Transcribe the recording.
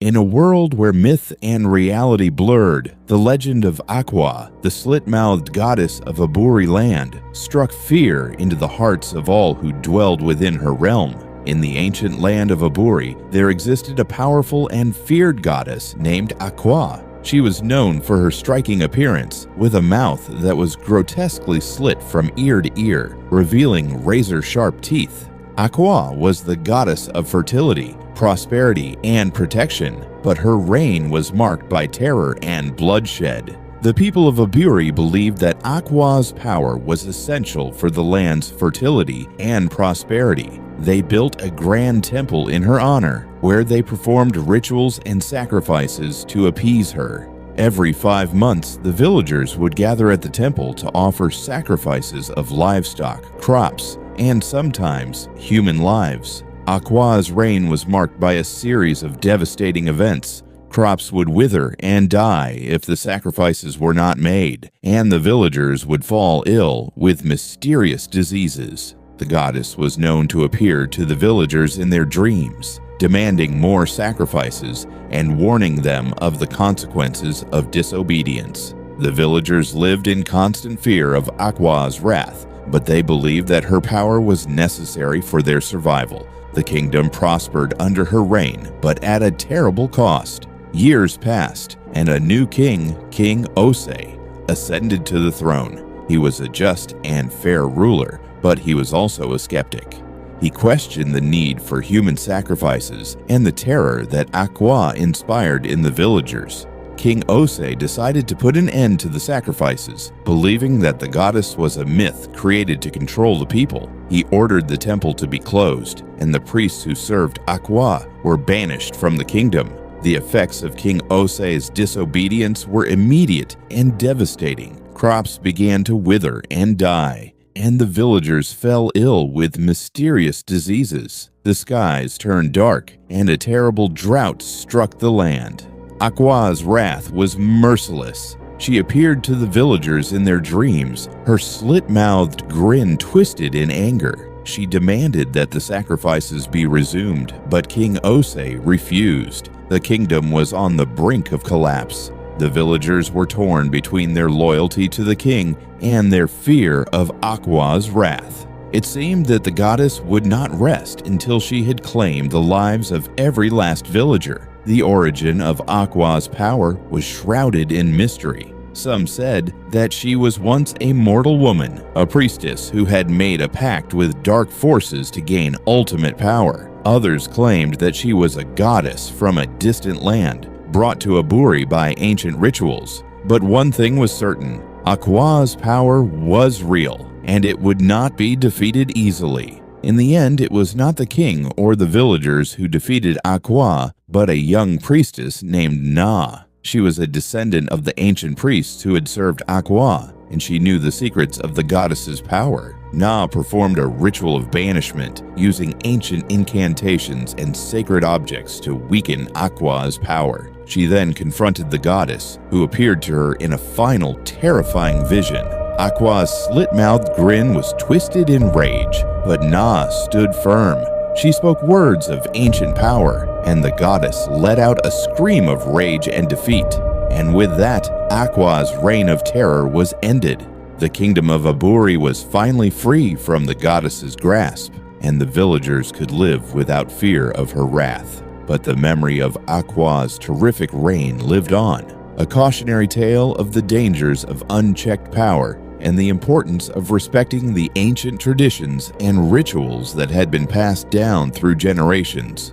In a world where myth and reality blurred, the legend of Aqua, the slit-mouthed goddess of Aburi land, struck fear into the hearts of all who dwelled within her realm. In the ancient land of Aburi, there existed a powerful and feared goddess named Aqua. She was known for her striking appearance, with a mouth that was grotesquely slit from ear to ear, revealing razor-sharp teeth. Aqua was the goddess of fertility, prosperity, and protection, but her reign was marked by terror and bloodshed. The people of Aburi believed that Aqua's power was essential for the land's fertility and prosperity. They built a grand temple in her honor, where they performed rituals and sacrifices to appease her. Every 5 months, the villagers would gather at the temple to offer sacrifices of livestock, crops, and sometimes human lives. Aqua's reign was marked by a series of devastating events. Crops would wither and die if the sacrifices were not made, and the villagers would fall ill with mysterious diseases. The goddess was known to appear to the villagers in their dreams, demanding more sacrifices and warning them of the consequences of disobedience. The villagers lived in constant fear of Aqua's wrath, but they believed that her power was necessary for their survival. The kingdom prospered under her reign, but at a terrible cost. Years passed, and a new king, King Osei, ascended to the throne. He was a just and fair ruler, but he was also a skeptic. He questioned the need for human sacrifices and the terror that Aqua inspired in the villagers. King Osei decided to put an end to the sacrifices, believing that the goddess was a myth created to control the people. He ordered the temple to be closed, and the priests who served Aqua were banished from the kingdom. The effects of King Osei's disobedience were immediate and devastating. Crops began to wither and die, and the villagers fell ill with mysterious diseases. The skies turned dark, and a terrible drought struck the land. Aqua's wrath was merciless. She appeared to the villagers in their dreams, her slit-mouthed grin twisted in anger. She demanded that the sacrifices be resumed, but King Osei refused. The kingdom was on the brink of collapse. The villagers were torn between their loyalty to the king and their fear of Aqua's wrath. It seemed that the goddess would not rest until she had claimed the lives of every last villager. The origin of Aqua's power was shrouded in mystery. Some said that she was once a mortal woman, a priestess who had made a pact with dark forces to gain ultimate power. Others claimed that she was a goddess from a distant land, brought to Aburi by ancient rituals. But one thing was certain: Aqua's power was real, and it would not be defeated easily. In the end, it was not the king or the villagers who defeated Aqua, but a young priestess named Na. She was a descendant of the ancient priests who had served Aqua, and she knew the secrets of the goddess's power. Na performed a ritual of banishment, using ancient incantations and sacred objects to weaken Aqua's power. She then confronted the goddess, who appeared to her in a final terrifying vision. Aqua's slit-mouthed grin was twisted in rage, but Na stood firm. She spoke words of ancient power, and the goddess let out a scream of rage and defeat. And with that, Aqua's reign of terror was ended. The kingdom of Aburi was finally free from the goddess's grasp, and the villagers could live without fear of her wrath. But the memory of Aqua's terrific reign lived on, a cautionary tale of the dangers of unchecked power and the importance of respecting the ancient traditions and rituals that had been passed down through generations.